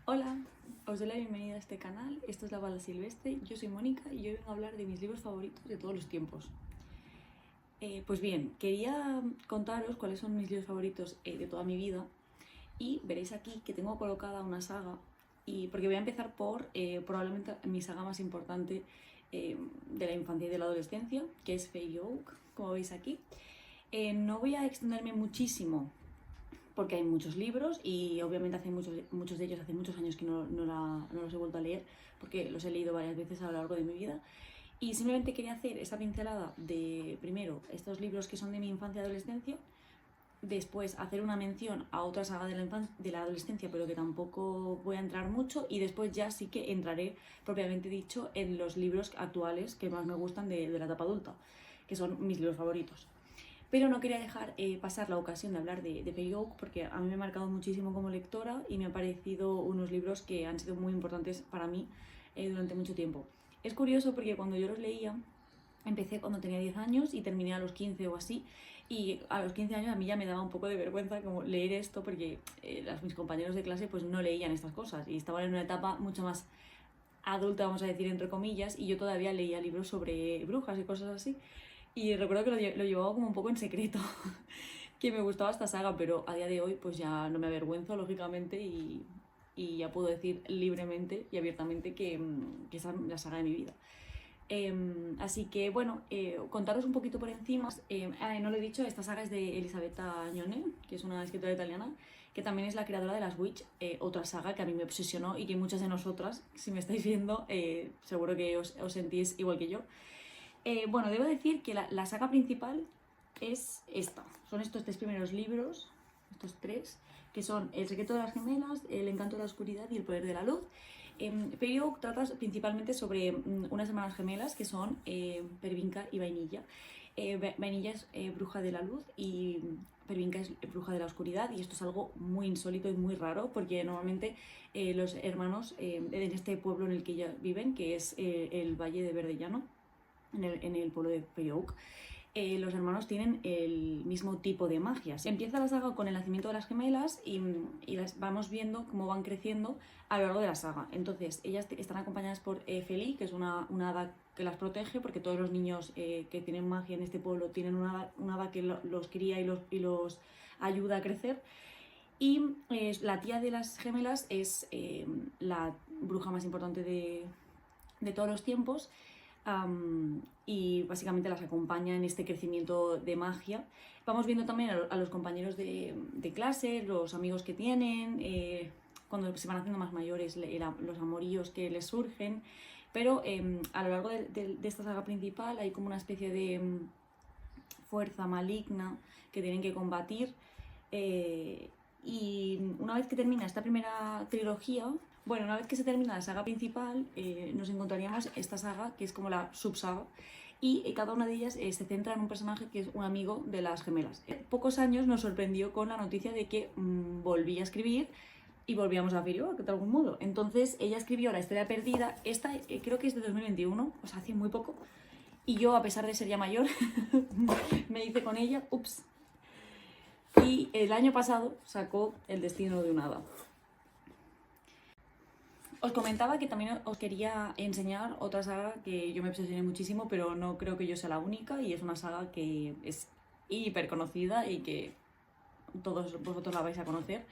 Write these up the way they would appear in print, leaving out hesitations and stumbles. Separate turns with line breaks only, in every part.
Hola, os doy la bienvenida a este canal. Esto es La Bala Silvestre. Yo soy Mónica y hoy vengo a hablar de mis libros favoritos de todos los tiempos. Pues bien, quería contaros cuáles son mis libros favoritos de toda mi vida y veréis aquí que tengo colocada una saga porque voy a empezar por probablemente mi saga más importante de la infancia y de la adolescencia, que es Fairy Oak, como veis aquí. No voy a extenderme muchísimo porque hay muchos libros y obviamente muchos de ellos hace muchos años que no los he vuelto a leer porque los he leído varias veces a lo largo de mi vida. Y simplemente quería hacer esta pincelada de, primero, estos libros que son de mi infancia y adolescencia, después hacer una mención a otra saga de la adolescencia, pero que tampoco voy a entrar mucho, y después ya sí que entraré, propiamente dicho, en los libros actuales que más me gustan de la etapa adulta, que son mis libros favoritos. Pero no quería dejar pasar la ocasión de hablar de Fairy Oak porque a mí me ha marcado muchísimo como lectora y me han parecido unos libros que han sido muy importantes para mí durante mucho tiempo. Es curioso porque cuando yo los leía, empecé cuando tenía 10 años y terminé a los 15 o así, y a los 15 años a mí ya me daba un poco de vergüenza como leer esto porque mis compañeros de clase pues no leían estas cosas y estaban en una etapa mucho más adulta, vamos a decir, entre comillas, y yo todavía leía libros sobre brujas y cosas así. Y recuerdo que lo llevaba como un poco en secreto, que me gustaba esta saga, pero a día de hoy pues ya no me avergüenzo, lógicamente, y ya puedo decir libremente y abiertamente que esa es la saga de mi vida. Así que bueno, contaros un poquito por encima. No lo he dicho, esta saga es de Elisabetta Agnone, que es una escritora italiana, que también es la creadora de Las Witch, otra saga que a mí me obsesionó y que muchas de nosotras, si me estáis viendo, seguro que os sentís igual que yo. Bueno, debo decir que la saga principal es esta. Son estos tres primeros libros, estos tres, que son El secreto de las gemelas, El encanto de la oscuridad y El poder de la luz. Fairy Oak trata principalmente sobre unas hermanas gemelas que son Pervinca y Vainilla. Vainilla es bruja de la luz y Pervinca es bruja de la oscuridad, y esto es algo muy insólito y muy raro porque normalmente los hermanos en este pueblo en el que ellas viven, que es el Valle de Verdellano, en el pueblo de Fairy Oak, los hermanos tienen el mismo tipo de magia. Empieza la saga con el nacimiento de las gemelas y las vamos viendo cómo van creciendo a lo largo de la saga. Entonces, ellas están acompañadas por Feli, que es una hada que las protege, porque todos los niños que tienen magia en este pueblo tienen una hada que los cría y los ayuda a crecer. Y la tía de las gemelas es la bruja más importante de todos los tiempos. Y básicamente las acompaña en este crecimiento de magia. Vamos viendo también a los compañeros de clase, los amigos que tienen, cuando se van haciendo más mayores, los amoríos que les surgen, pero a lo largo de esta saga principal hay como una especie de fuerza maligna que tienen que combatir, y una vez que termina esta primera trilogía, bueno, una vez que se termina la saga principal, nos encontraríamos esta saga que es como la subsaga, y cada una de ellas se centra en un personaje que es un amigo de las gemelas. Pocos años nos sorprendió con la noticia de que volvía a escribir y volvíamos a Fairy Oak de algún modo. Entonces ella escribió La historia perdida, esta creo que es de 2021, o sea, hace muy poco, y yo, a pesar de ser ya mayor, me hice con ella, ups. Y el año pasado sacó El destino de un hada. Os comentaba que también os quería enseñar otra saga que yo me obsesioné muchísimo, pero no creo que yo sea la única, y es una saga que es hiper conocida y que todos vosotros la vais a conocer.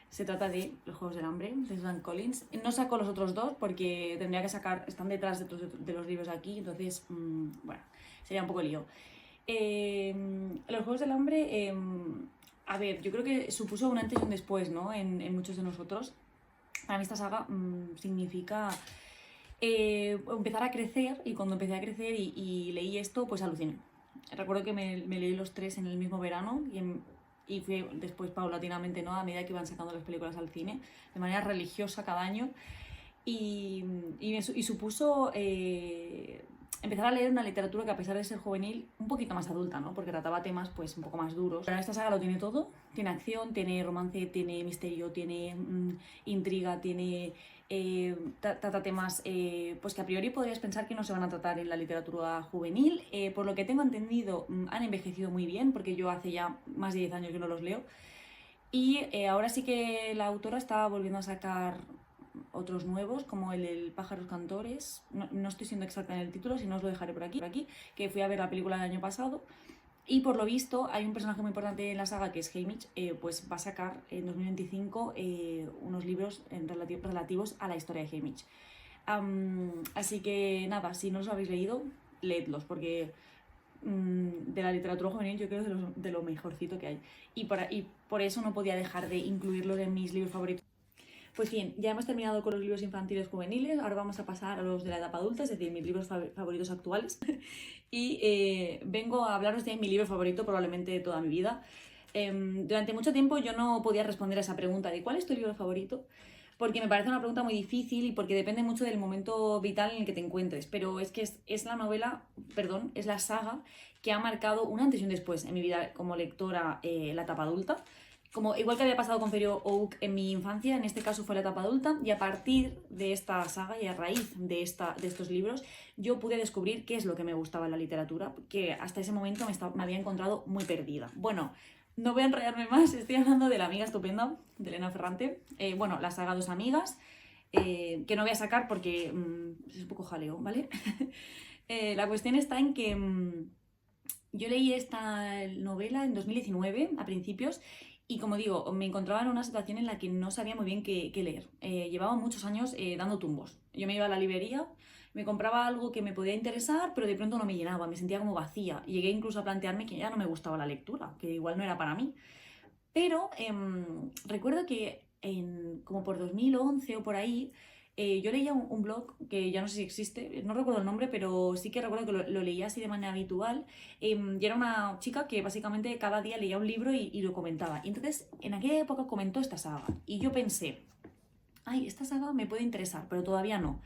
Se trata de Los Juegos del Hambre, de Susan Collins. No saco los otros dos porque tendría que sacar, están detrás de los libros aquí, entonces, bueno, sería un poco lío. Los Juegos del Hambre, a ver, yo creo que supuso un antes y un después, ¿no? En muchos de nosotros. Para mí esta saga significa empezar a crecer, y cuando empecé a crecer y leí esto, pues aluciné. Recuerdo que me leí los tres en el mismo verano y fui después paulatinamente, ¿no? A medida que iban sacando las películas al cine, de manera religiosa cada año, y supuso empezar a leer una literatura que, a pesar de ser juvenil, un poquito más adulta, ¿no? Porque trataba temas pues un poco más duros. Pero esta saga lo tiene todo, tiene acción, tiene romance, tiene misterio, tiene intriga, tiene trata temas pues que a priori podrías pensar que no se van a tratar en la literatura juvenil. Por lo que tengo entendido, han envejecido muy bien, porque yo hace ya más de 10 años que no los leo. Y ahora sí que la autora está volviendo a sacar otros nuevos, como el Pájaros Cantores. No estoy siendo exacta en el título, si no os lo dejaré por aquí, que fui a ver la película del año pasado. Y por lo visto hay un personaje muy importante en la saga que es Haymitch, pues va a sacar en 2025 unos libros relativos a la historia de Haymitch. Así que nada, si no los habéis leído, leedlos, porque de la literatura juvenil yo creo de lo mejorcito que hay. Y por eso no podía dejar de incluirlos en mis libros favoritos. Pues bien, ya hemos terminado con los libros infantiles juveniles, ahora vamos a pasar a los de la etapa adulta, es decir, mis libros favoritos actuales. Y vengo a hablaros de mi libro favorito probablemente de toda mi vida. Durante mucho tiempo yo no podía responder a esa pregunta de ¿cuál es tu libro favorito? Porque me parece una pregunta muy difícil y porque depende mucho del momento vital en el que te encuentres. Pero es que es la novela, perdón, es la saga que ha marcado un antes y un después en mi vida como lectora, la etapa adulta. Como, igual que había pasado con Fairy Oak en mi infancia, en este caso fue la etapa adulta, y a partir de esta saga y a raíz de estos libros, yo pude descubrir qué es lo que me gustaba en la literatura, que hasta ese momento me había encontrado muy perdida. Bueno, no voy a enrollarme más, estoy hablando de La amiga estupenda, de Elena Ferrante. Bueno, la saga Dos amigas, que no voy a sacar porque es un poco jaleo, ¿vale? La cuestión está en que yo leí esta novela en 2019, a principios, y como digo, me encontraba en una situación en la que no sabía muy bien qué leer. Llevaba muchos años dando tumbos. Yo me iba a la librería, me compraba algo que me podía interesar, pero de pronto no me llenaba, me sentía como vacía. Y llegué incluso a plantearme que ya no me gustaba la lectura, que igual no era para mí. Pero recuerdo que como por 2011 o por ahí, yo leía un blog que ya no sé si existe, no recuerdo el nombre, pero sí que recuerdo que lo leía así de manera habitual. Y era una chica que básicamente cada día leía un libro y lo comentaba. Y entonces, en aquella época comentó esta saga. Y yo pensé, ay, esta saga me puede interesar, pero todavía no.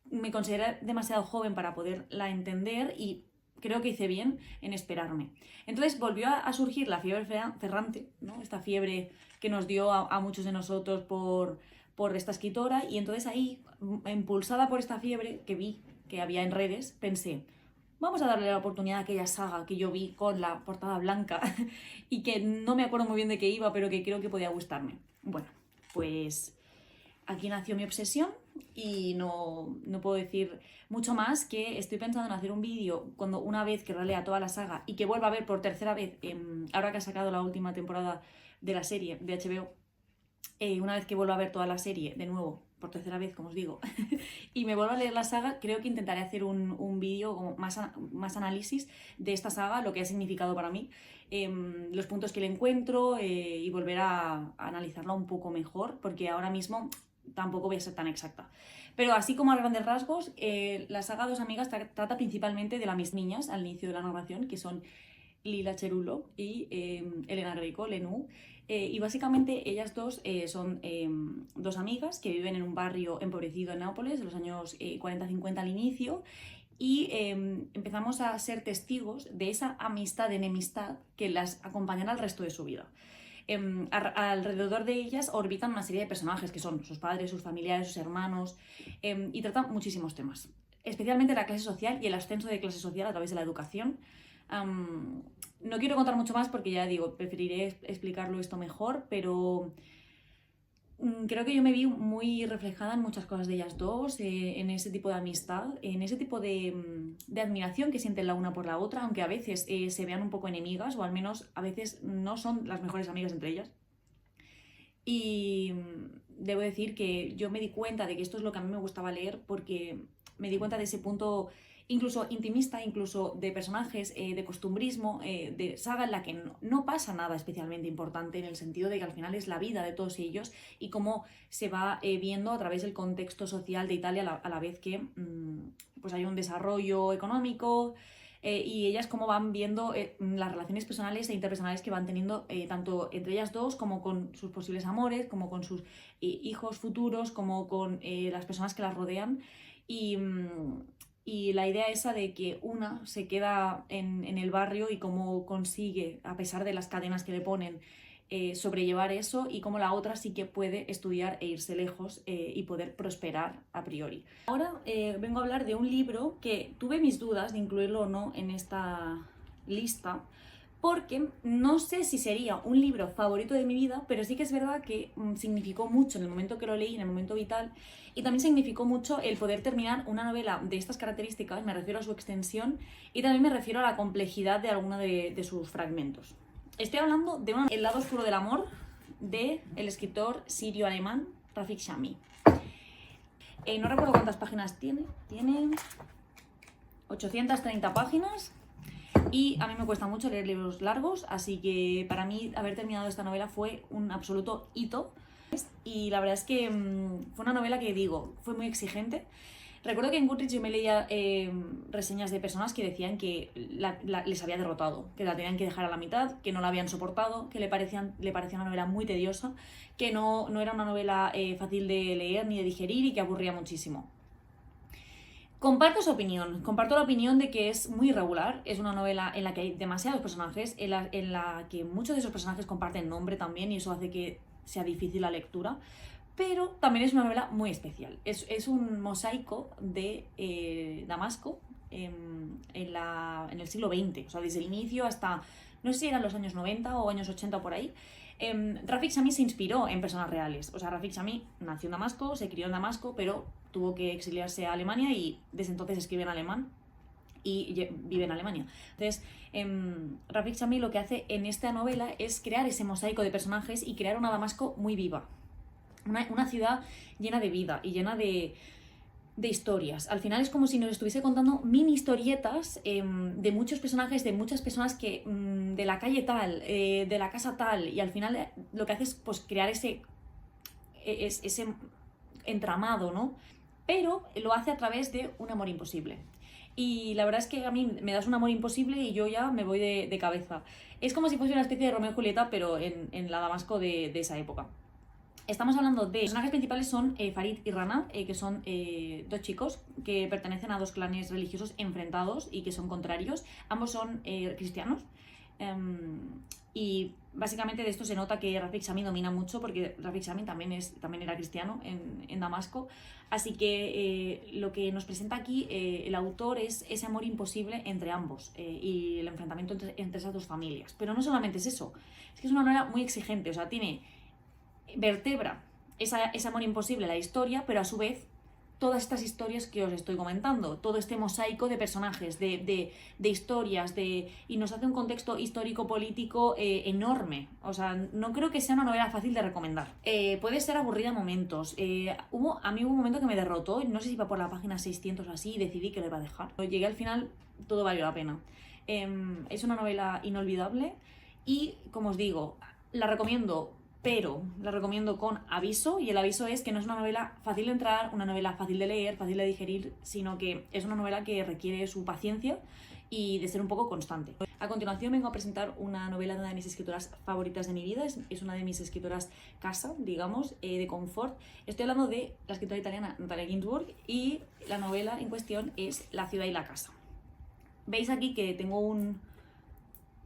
Me consideré demasiado joven para poderla entender y creo que hice bien en esperarme. Entonces volvió a surgir la fiebre ferrante, ¿no? Esta fiebre que nos dio a muchos de nosotros por esta escritora, y entonces ahí, impulsada por esta fiebre que vi que había en redes, pensé, vamos a darle la oportunidad a aquella saga que yo vi con la portada blanca y que no me acuerdo muy bien de qué iba, pero que creo que podía gustarme. Bueno, pues aquí nació mi obsesión y no puedo decir mucho más, que estoy pensando en hacer un vídeo cuando una vez que relea toda la saga y que vuelva a ver por tercera vez, ahora que ha sacado la última temporada de la serie de HBO, una vez que vuelva a ver toda la serie de nuevo, por tercera vez, como os digo, y me vuelvo a leer la saga, creo que intentaré hacer un vídeo como más análisis de esta saga, lo que ha significado para mí, los puntos que le encuentro, y volver a analizarla un poco mejor, porque ahora mismo tampoco voy a ser tan exacta. Pero así como a grandes rasgos, la saga Dos amigas trata principalmente de las mis niñas al inicio de la narración, que son Lila Cherulo y Elena Greco, Lenú. Y básicamente ellas dos son dos amigas que viven en un barrio empobrecido en Nápoles, en los años 40-50 al inicio, y empezamos a ser testigos de esa amistad-enemistad que las acompañará el resto de su vida. Alrededor de ellas orbitan una serie de personajes que son sus padres, sus familiares, sus hermanos, y tratan muchísimos temas, especialmente la clase social y el ascenso de clase social a través de la educación. No quiero contar mucho más porque ya digo, preferiré explicarlo esto mejor, pero creo que yo me vi muy reflejada en muchas cosas de ellas dos, en ese tipo de amistad, en ese tipo de admiración que sienten la una por la otra, aunque a veces se vean un poco enemigas, o al menos a veces no son las mejores amigas entre ellas. Y debo decir que yo me di cuenta de que esto es lo que a mí me gustaba leer, porque me di cuenta de ese punto incluso intimista, incluso de personajes, de costumbrismo, de saga en la que no pasa nada especialmente importante, en el sentido de que al final es la vida de todos ellos y cómo se va viendo a través del contexto social de Italia a la vez que pues hay un desarrollo económico, y ellas cómo van viendo las relaciones personales e interpersonales que van teniendo, tanto entre ellas dos como con sus posibles amores, como con sus hijos futuros, como con las personas que las rodean. Y la idea esa de que una se queda en el barrio y cómo consigue, a pesar de las cadenas que le ponen, sobrellevar eso, y cómo la otra sí que puede estudiar e irse lejos, y poder prosperar a priori. Ahora vengo a hablar de un libro que tuve mis dudas de incluirlo o no en esta lista, porque no sé si sería un libro favorito de mi vida, pero sí que es verdad que significó mucho en el momento que lo leí, en el momento vital, y también significó mucho el poder terminar una novela de estas características, me refiero a su extensión, y también me refiero a la complejidad de alguno de sus fragmentos. Estoy hablando de El lado oscuro del amor, del escritor sirio-alemán Rafik Chami. No recuerdo cuántas páginas tiene 830 páginas. Y a mí me cuesta mucho leer libros largos, así que para mí haber terminado esta novela fue un absoluto hito. Y la verdad es que fue una novela que, fue muy exigente. Recuerdo que en Goodreads yo me leía reseñas de personas que decían que les había derrotado, que la tenían que dejar a la mitad, que no la habían soportado, que le parecía una novela muy tediosa, que no era una novela fácil de leer ni de digerir y que aburría muchísimo. Comparto su opinión, comparto la opinión de que es muy irregular, es una novela en la que hay demasiados personajes, en la que muchos de esos personajes comparten nombre también y eso hace que sea difícil la lectura, pero también es una novela muy especial. Es un mosaico de Damasco en el siglo XX, o sea, desde el inicio hasta, no sé si eran los años 90 o años 80 por ahí. Rafik Chami se inspiró en personas reales. O sea, Rafik Chami nació en Damasco, se crió en Damasco, pero tuvo que exiliarse a Alemania y desde entonces escribe en alemán y vive en Alemania. Entonces, Rafik Chami lo que hace en esta novela es crear ese mosaico de personajes y crear una Damasco muy viva. Una ciudad llena de vida y llena de historias. Al final es como si nos estuviese contando mini historietas de muchos personajes, de muchas personas que de la calle tal, de la casa tal, y al final lo que hace es pues crear ese entramado, ¿no? Pero lo hace a través de un amor imposible. Y la verdad es que a mí me das un amor imposible y yo ya me voy de cabeza. Es como si fuese una especie de Romeo y Julieta, pero en la Damasco de esa época. Estamos hablando de... Los personajes principales son Farid y Rana, que son dos chicos que pertenecen a dos clanes religiosos enfrentados y que son contrarios. Ambos son cristianos. Y básicamente de esto se nota que Rafik Chami domina mucho porque Rafik Chami también era cristiano en Damasco. Así que lo que nos presenta aquí el autor es ese amor imposible entre ambos y el enfrentamiento entre esas dos familias. Pero no solamente es eso, es que es una novela muy exigente, o sea, vertebra ese amor imposible la historia, pero a su vez todas estas historias que os estoy comentando, todo este mosaico de personajes, de historias, y nos hace un contexto histórico-político enorme. O sea, no creo que sea una novela fácil de recomendar. Puede ser aburrida en momentos. A mí hubo un momento que me derrotó, no sé si iba por la página 600 o así, y decidí que lo iba a dejar. Llegué al final, todo valió la pena. Es una novela inolvidable y, como os digo, la recomiendo, pero la recomiendo con aviso, y el aviso es que no es una novela fácil de entrar, una novela fácil de leer, fácil de digerir, sino que es una novela que requiere su paciencia y de ser un poco constante. A continuación vengo a presentar una novela de una de mis escritoras favoritas de mi vida, es una de mis escritoras casa, digamos, de confort. Estoy hablando de la escritora italiana Natalia Ginzburg y la novela en cuestión es La ciudad y la casa. Veis aquí que tengo un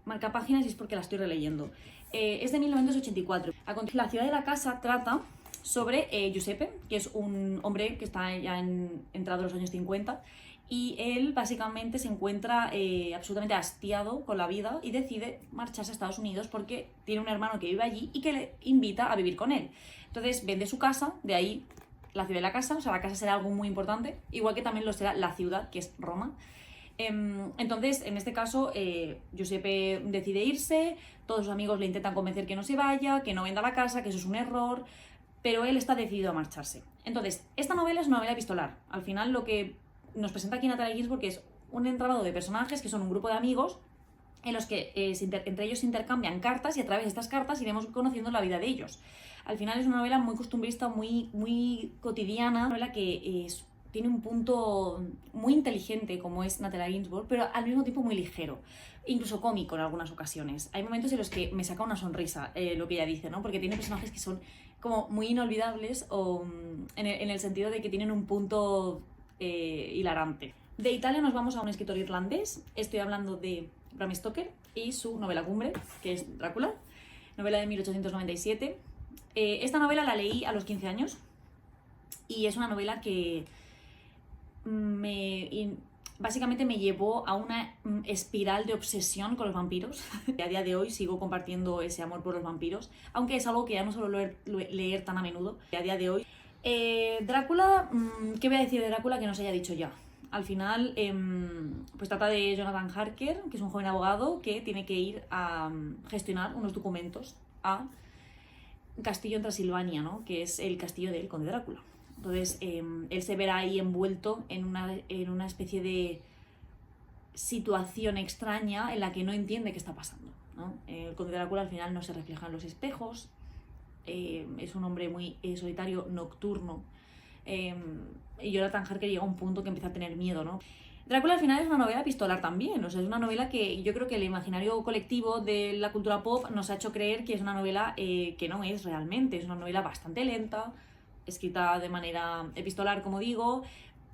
marcapáginas y es porque la estoy releyendo. Es de 1984. La ciudad de la casa trata sobre Giuseppe, que es un hombre que está ya entrado en los años 50 y él básicamente se encuentra absolutamente hastiado con la vida y decide marcharse a Estados Unidos porque tiene un hermano que vive allí y que le invita a vivir con él. Entonces vende su casa, de ahí la ciudad de la casa, o sea, la casa será algo muy importante, igual que también lo será la ciudad, que es Roma. Entonces, en este caso, Giuseppe decide irse, todos sus amigos le intentan convencer que no se vaya, que no venda la casa, que eso es un error, pero él está decidido a marcharse. Entonces, esta novela es una novela epistolar. Al final, lo que nos presenta aquí Natalia Ginzburg es un entramado de personajes que son un grupo de amigos en los que entre ellos se intercambian cartas y a través de estas cartas iremos conociendo la vida de ellos. Al final es una novela muy costumbrista, muy, muy cotidiana, una novela que tiene un punto muy inteligente como es Natalia Ginzburg, pero al mismo tiempo muy ligero, incluso cómico en algunas ocasiones. Hay momentos en los que me saca una sonrisa lo que ella dice, ¿no? Porque tiene personajes que son como muy inolvidables o en el sentido de que tienen un punto hilarante. De Italia nos vamos a un escritor irlandés. Estoy hablando de Bram Stoker y su novela cumbre, que es Drácula, novela de 1897. Esta novela la leí a los 15 años y es una novela que básicamente me llevó a una espiral de obsesión con los vampiros. A día de hoy sigo compartiendo ese amor por los vampiros, aunque es algo que ya no suelo leer tan a menudo. A día de hoy. Drácula, ¿qué voy a decir de Drácula que no se haya dicho ya? Al final, pues trata de Jonathan Harker, que es un joven abogado que tiene que ir a gestionar unos documentos a Castillo en Transilvania, ¿no? Que es el castillo del conde Drácula. Entonces, él se verá ahí envuelto en una especie de situación extraña en la que no entiende qué está pasando, ¿no? El conde Drácula al final no se refleja en los espejos, es un hombre muy solitario, nocturno, y Jonathan Harker llega a un punto que empieza a tener miedo, ¿no? Drácula al final es una novela epistolar también, o sea, es una novela que yo creo que el imaginario colectivo de la cultura pop nos ha hecho creer que es una novela que no es realmente, es una novela bastante lenta, escrita de manera epistolar, como digo,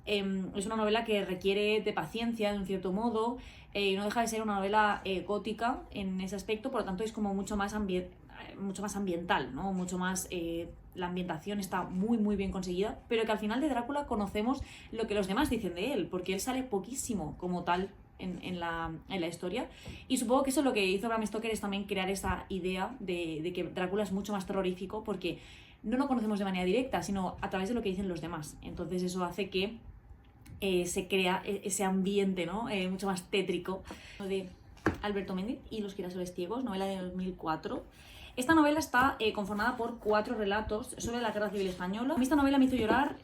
es una novela que requiere de paciencia, de un cierto modo, y no deja de ser una novela gótica en ese aspecto, por lo tanto es como mucho más ambiental, ¿no? Mucho más... la ambientación está muy muy bien conseguida, pero que al final de Drácula conocemos lo que los demás dicen de él, porque él sale poquísimo como tal en la historia, y supongo que eso lo que hizo Bram Stoker es también crear esa idea de que Drácula es mucho más terrorífico porque no lo conocemos de manera directa, sino a través de lo que dicen los demás. Entonces eso hace que se crea ese ambiente, ¿no? Mucho más tétrico, de Alberto Méndez y Los girasoles ciegos, novela de 2004. Esta novela está conformada por 4 relatos sobre la Guerra Civil Española. A mí esta novela me hizo llorar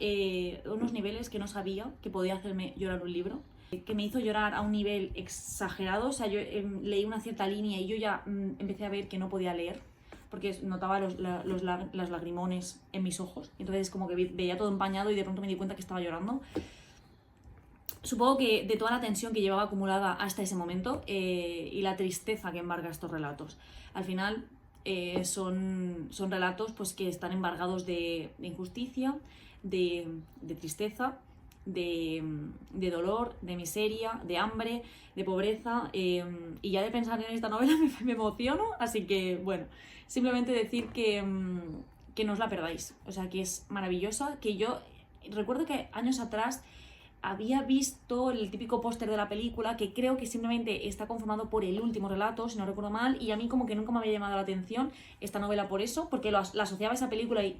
unos niveles que no sabía que podía hacerme llorar un libro, que me hizo llorar a un nivel exagerado. O sea, yo leí una cierta línea y yo ya empecé a ver que no podía leer, porque notaba los lagrimones en mis ojos. Entonces como que veía todo empañado y de pronto me di cuenta que estaba llorando. Supongo que de toda la tensión que llevaba acumulada hasta ese momento y la tristeza que embarga estos relatos. Al final son relatos pues, que están embargados de injusticia, de tristeza, de dolor, de miseria, de hambre, de pobreza, y ya de pensar en esta novela me emociono, así que bueno, simplemente decir que no os la perdáis, o sea que es maravillosa, que yo recuerdo que años atrás había visto el típico póster de la película, que creo que simplemente está conformado por el último relato, si no recuerdo mal, y a mí como que nunca me había llamado la atención esta novela por eso, porque la asociaba a esa película y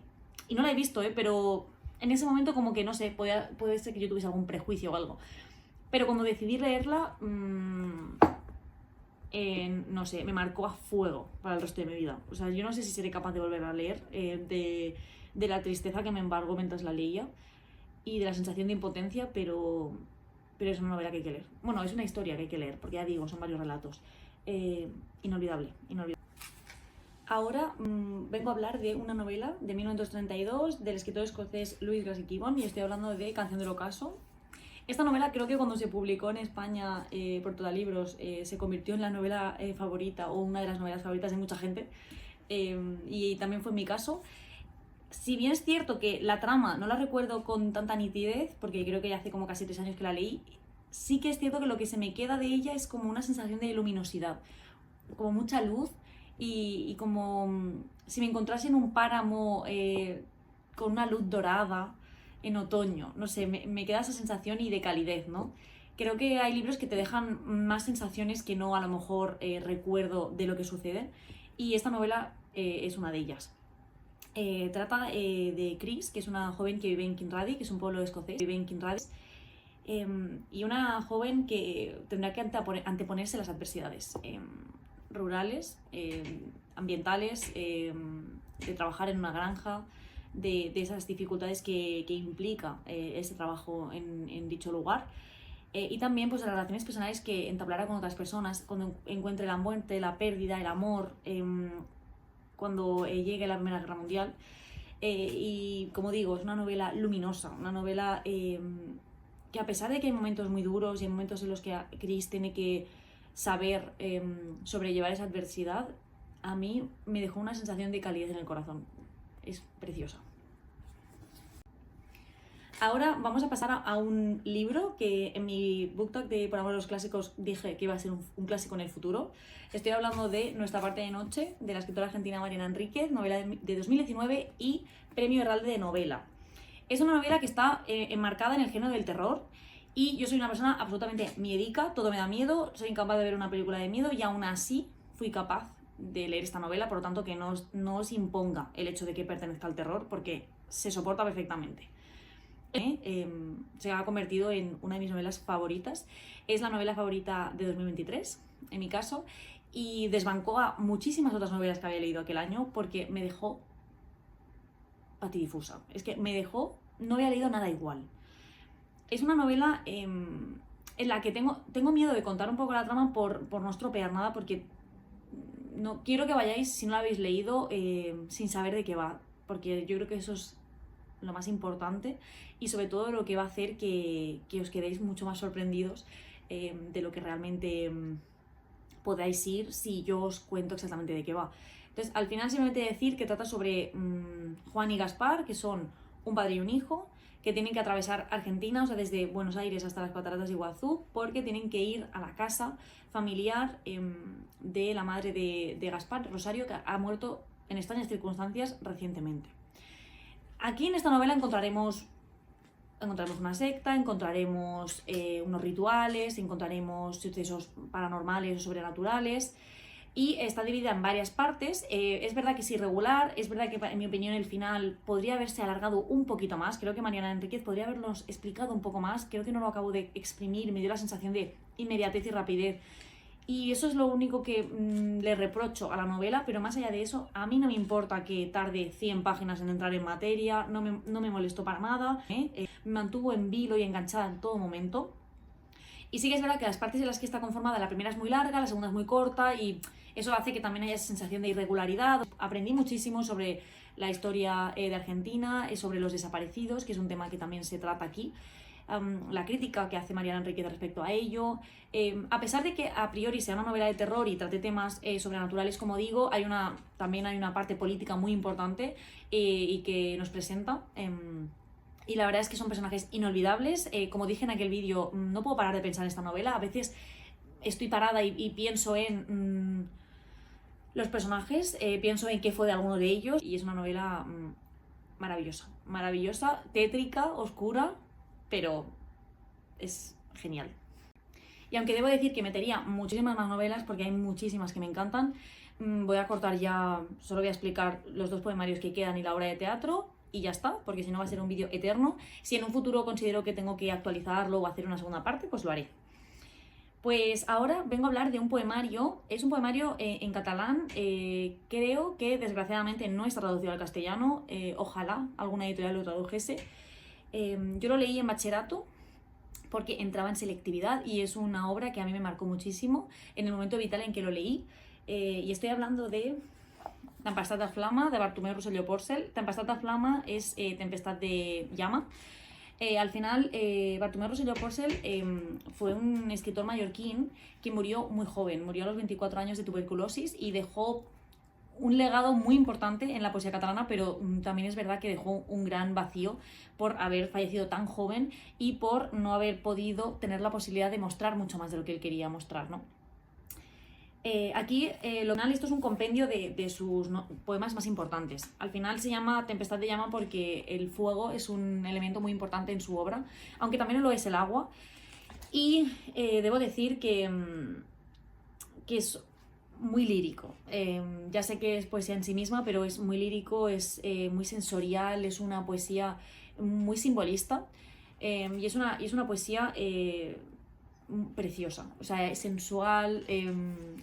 no la he visto, pero en ese momento como que, no sé, puede ser que yo tuviese algún prejuicio o algo. Pero cuando decidí leerla, no sé, me marcó a fuego para el resto de mi vida. O sea, yo no sé si seré capaz de volver a leer, de la tristeza que me embargó mientras la leía y de la sensación de impotencia, pero es una novela que hay que leer. Bueno, es una historia que hay que leer, porque ya digo, son varios relatos. Inolvidable. Ahora vengo a hablar de una novela de 1932 del escritor escocés Lewis Grassic Gibbon, y estoy hablando de Canción del Ocaso. Esta novela creo que cuando se publicó en España por Todalibros se convirtió en la novela favorita, o una de las novelas favoritas de mucha gente, y también fue en mi caso. Si bien es cierto que la trama no la recuerdo con tanta nitidez, porque creo que ya hace como casi 3 años que la leí, sí que es cierto que lo que se me queda de ella es como una sensación de luminosidad, como mucha luz, y como si me encontrase en un páramo con una luz dorada en otoño. No sé, me queda esa sensación y de calidez, ¿no? Creo que hay libros que te dejan más sensaciones que no a lo mejor recuerdo de lo que sucede, y esta novela es una de ellas. Trata de Chris, que es una joven que vive en Kinrady, que es un pueblo escocés, vive en Kinrady, y una joven que tendrá que anteponerse a las adversidades rurales, ambientales, de trabajar en una granja, de esas dificultades que implica ese trabajo en dicho lugar, y también pues de las relaciones personales que entablará con otras personas cuando encuentre la muerte, la pérdida, el amor, cuando llegue la Primera Guerra Mundial. Y como digo, es una novela luminosa, una novela que a pesar de que hay momentos muy duros y hay momentos en los que Chris tiene que saber sobrellevar esa adversidad, a mí me dejó una sensación de calidez en el corazón. Es preciosa. Ahora vamos a pasar a un libro que en mi book talk de Por amor a los clásicos dije que iba a ser un clásico en el futuro. Estoy hablando de Nuestra parte de noche, de la escritora argentina Mariana Enríquez, novela de 2019 y Premio Herralde de novela. Es una novela que está enmarcada en el género del terror, Y yo soy una persona absolutamente miedica, todo me da miedo, soy incapaz de ver una película de miedo y aún así fui capaz de leer esta novela, por lo tanto que no os imponga el hecho de que pertenezca al terror, porque se soporta perfectamente. Se ha convertido en una de mis novelas favoritas. Es la novela favorita de 2023, en mi caso, y desbancó a muchísimas otras novelas que había leído aquel año porque me dejó patidifusa. Es que me dejó, no había leído nada igual. Es una novela en la que tengo miedo de contar un poco la trama por no estropear nada, porque no quiero que vayáis, si no la habéis leído, sin saber de qué va, porque yo creo que eso es lo más importante y sobre todo lo que va a hacer que os quedéis mucho más sorprendidos de lo que realmente podáis ir si yo os cuento exactamente de qué va. Entonces, al final simplemente decir que trata sobre Juan y Gaspar, que son un padre y un hijo, que tienen que atravesar Argentina, o sea, desde Buenos Aires hasta las Cataratas de Iguazú, porque tienen que ir a la casa familiar de la madre de Gaspar, Rosario, que ha muerto en extrañas circunstancias recientemente. Aquí en esta novela encontraremos una secta, encontraremos unos rituales, encontraremos sucesos paranormales o sobrenaturales, y está dividida en varias partes. Es verdad que es irregular, es verdad que en mi opinión el final podría haberse alargado un poquito más, creo que Mariana Enríquez podría habernos explicado un poco más, creo que no lo acabo de exprimir, me dio la sensación de inmediatez y rapidez. Y eso es lo único que le reprocho a la novela, pero más allá de eso, a mí no me importa que tarde 100 páginas en entrar en materia, no me molestó para nada, me mantuvo en vilo y enganchada en todo momento. Y sí que es verdad que las partes en las que está conformada, la primera es muy larga, la segunda es muy corta y eso hace que también haya esa sensación de irregularidad. Aprendí muchísimo sobre la historia de Argentina, sobre los desaparecidos, que es un tema que también se trata aquí. La crítica que hace Mariana Enríquez respecto a ello. A pesar de que a priori sea una novela de terror y trate temas sobrenaturales, como digo, también hay una parte política muy importante y que nos presenta. Y la verdad es que son personajes inolvidables. Como dije en aquel vídeo, no puedo parar de pensar en esta novela. A veces estoy parada y pienso en los personajes, pienso en qué fue de alguno de ellos. Y es una novela maravillosa, maravillosa, tétrica, oscura, pero es genial. Y aunque debo decir que metería muchísimas más novelas, porque hay muchísimas que me encantan, voy a cortar ya, solo voy a explicar los 2 poemarios que quedan y la obra de teatro, y ya está, porque si no va a ser un vídeo eterno. Si en un futuro considero que tengo que actualizarlo o hacer una segunda parte, pues lo haré. Pues ahora vengo a hablar de un poemario, es un poemario en catalán, creo que desgraciadamente no está traducido al castellano, ojalá alguna editorial lo tradujese. Yo lo leí en bachillerato porque entraba en selectividad y es una obra que a mí me marcó muchísimo en el momento vital en que lo leí, y estoy hablando de Tempestat de Flama, de Bartomeu Rosselló Porcel. Tempestat de Flama es Tempestad de Llama. Al final, Bartomeu Rosselló Porcel fue un escritor mallorquín que murió muy joven, murió a los 24 años de tuberculosis y dejó un legado muy importante en la poesía catalana, pero también es verdad que dejó un gran vacío por haber fallecido tan joven y por no haber podido tener la posibilidad de mostrar mucho más de lo que él quería mostrar, ¿no? Aquí, lo final, esto es un compendio de sus poemas más importantes. Al final se llama Tempestad de Llama porque el fuego es un elemento muy importante en su obra, aunque también lo es el agua. Y debo decir que es muy lírico. Ya sé que es poesía en sí misma, pero es muy lírico, es muy sensorial, es una poesía muy simbolista, y es una poesía preciosa, o sea, sensual,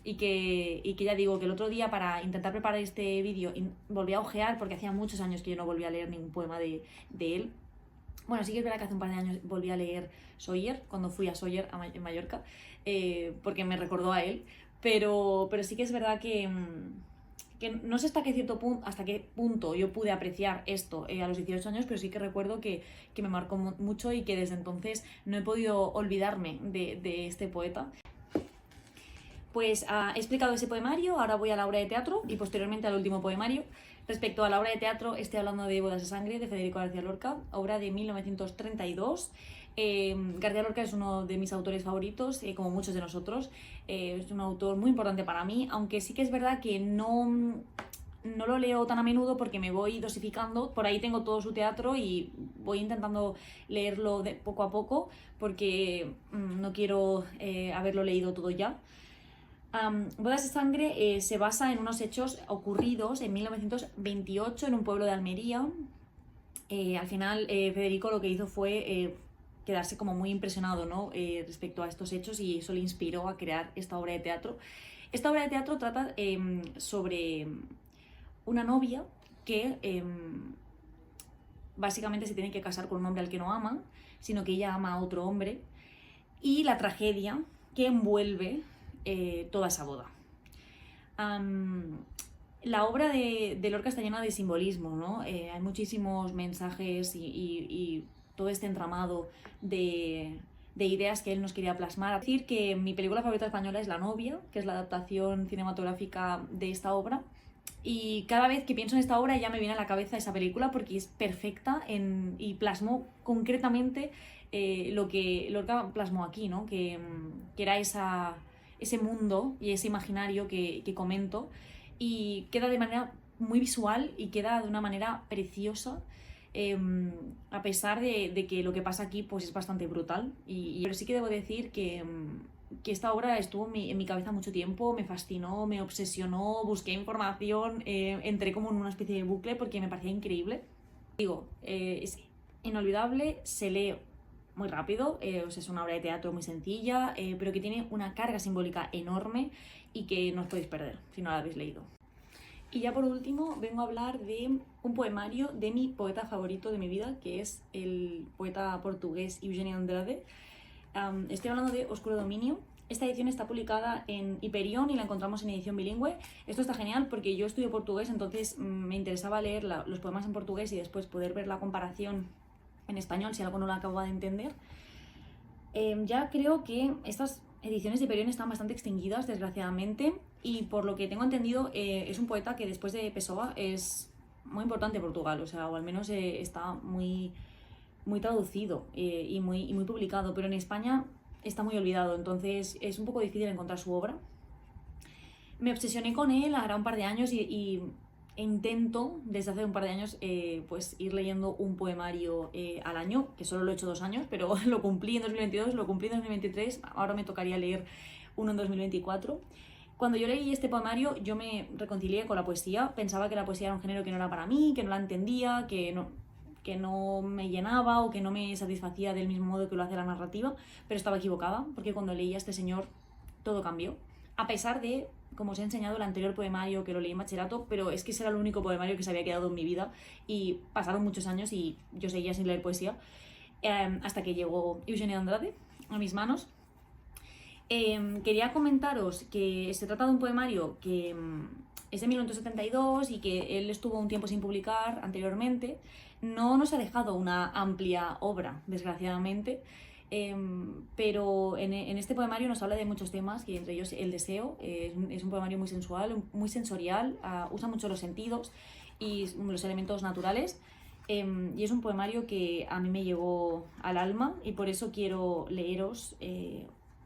y que ya digo que el otro día, para intentar preparar este vídeo, volví a ojear porque hacía muchos años que yo no volvía a leer ningún poema de él. Bueno, sí que es verdad que hace un par de años volví a leer Sóller, cuando fui a Sóller en Mallorca, porque me recordó a él, pero sí que es verdad que no sé hasta qué punto yo pude apreciar esto a los 18 años, pero sí que recuerdo que me marcó mucho y que desde entonces no he podido olvidarme de este poeta. Pues he explicado ese poemario, ahora voy a la obra de teatro y posteriormente al último poemario. Respecto a la obra de teatro, estoy hablando de Bodas de Sangre, de Federico García Lorca, obra de 1932. García Lorca es uno de mis autores favoritos, como muchos de nosotros. Es un autor muy importante para mí, aunque sí que es verdad que no no lo leo tan a menudo porque me voy dosificando. Por ahí tengo todo su teatro y voy intentando leerlo poco a poco porque no quiero haberlo leído todo ya. Bodas de sangre se basa en unos hechos ocurridos en 1928 en un pueblo de Almería. Al final Federico lo que hizo fue quedarse como muy impresionado, ¿no? Respecto a estos hechos, y eso le inspiró a crear esta obra de teatro. Esta obra de teatro trata sobre una novia que básicamente se tiene que casar con un hombre al que no ama, sino que ella ama a otro hombre, y la tragedia que envuelve toda esa boda. La obra de Lorca está llena de simbolismo, ¿no? Hay muchísimos mensajes y todo este entramado de ideas que él nos quería plasmar. Decir que mi película favorita española es La novia, que es la adaptación cinematográfica de esta obra. Y cada vez que pienso en esta obra ya me viene a la cabeza esa película porque es perfecta y plasmó concretamente lo que Lorca plasmó aquí, ¿no? Que era ese mundo y ese imaginario que comento, y queda de manera muy visual y queda de una manera preciosa, a pesar de que lo que pasa aquí pues es bastante brutal. Pero sí que debo decir que esta obra estuvo en mi cabeza mucho tiempo, me fascinó, me obsesionó, busqué información, entré como en una especie de bucle porque me parecía increíble. Digo, es inolvidable, se lee muy rápido, o sea, es una obra de teatro muy sencilla, pero que tiene una carga simbólica enorme y que no os podéis perder si no la habéis leído. Y ya por último vengo a hablar de un poemario de mi poeta favorito de mi vida, que es el poeta portugués Eugenio Andrade. Estoy hablando de Oscuro Dominio. Esta edición está publicada en Hyperion y la encontramos en edición bilingüe. Esto está genial porque yo estudio portugués, entonces me interesaba leer los poemas en portugués y después poder ver la comparación en español si algo no lo acabo de entender. Ya creo que estas ediciones de Hyperion están bastante extinguidas, desgraciadamente, y por lo que tengo entendido es un poeta que después de Pessoa es muy importante en Portugal, o sea, o al menos está muy traducido y muy publicado, pero en España está muy olvidado, entonces es un poco difícil encontrar su obra. Me obsesioné con él hará un par de años y intento desde hace un par de años pues ir leyendo un poemario al año, que solo lo he hecho 2 años, pero lo cumplí en 2022, lo cumplí en 2023, ahora me tocaría leer uno en 2024. Cuando yo leí este poemario yo me reconcilié con la poesía, pensaba que la poesía era un género que no era para mí, que no la entendía, que no me llenaba o que no me satisfacía del mismo modo que lo hace la narrativa, pero estaba equivocada, porque cuando leí a este señor todo cambió. A pesar de, como os he enseñado, el anterior poemario que lo leí en bachillerato, pero es que ese era el único poemario que se había quedado en mi vida y pasaron muchos años y yo seguía sin leer poesía, hasta que llegó Eugenio Andrade a mis manos. Quería comentaros que se trata de un poemario que es de 1972 y que él estuvo un tiempo sin publicar anteriormente. No nos ha dejado una amplia obra, desgraciadamente, pero en este poemario nos habla de muchos temas, y entre ellos el deseo. Es un poemario muy sensual, muy sensorial, usa mucho los sentidos y los elementos naturales, y es un poemario que a mí me llegó al alma y por eso quiero leeros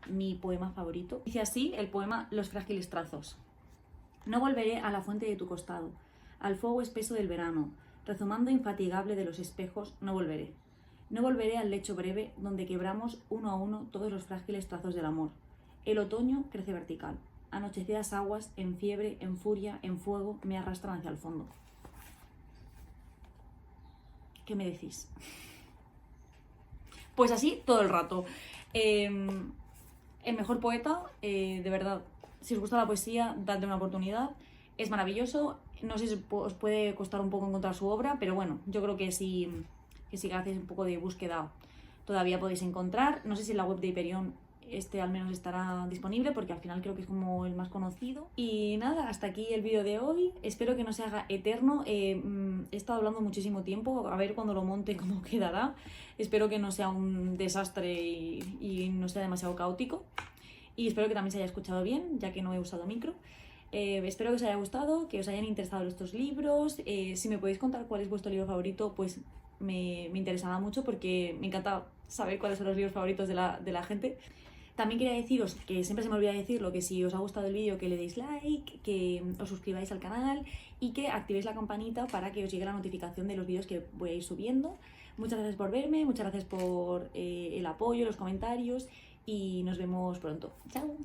mi poema favorito. Dice así el poema Los frágiles trazos. No volveré a la fuente de tu costado, al fuego espeso del verano, rezumando infatigable de los espejos, no volveré. No volveré al lecho breve donde quebramos uno a uno todos los frágiles trazos del amor. El otoño crece vertical. Anochecidas aguas, en fiebre, en furia, en fuego, me arrastran hacia el fondo. ¿Qué me decís? Pues así todo el rato. El mejor poeta, de verdad. Si os gusta la poesía, dadle una oportunidad. Es maravilloso. No sé si os puede costar un poco encontrar su obra, pero bueno, yo creo que si hacéis un poco de búsqueda todavía podéis encontrar. No sé si en la web de Hyperion al menos estará disponible, porque al final creo que es como el más conocido. Y nada, hasta aquí el vídeo de hoy. Espero que no se haga eterno. He estado hablando muchísimo tiempo, a ver cuando lo monte cómo quedará. Espero que no sea un desastre y no sea demasiado caótico. Y espero que también se haya escuchado bien, ya que no he usado micro. Espero que os haya gustado, que os hayan interesado estos libros. Si me podéis contar cuál es vuestro libro favorito, pues me interesaba mucho, porque me encanta saber cuáles son los libros favoritos de la gente. También quería deciros, que siempre se me olvida decirlo, que si os ha gustado el vídeo que le deis like, que os suscribáis al canal y que activéis la campanita para que os llegue la notificación de los vídeos que voy a ir subiendo. Muchas gracias por verme, muchas gracias por el apoyo, los comentarios y nos vemos pronto. ¡Chao!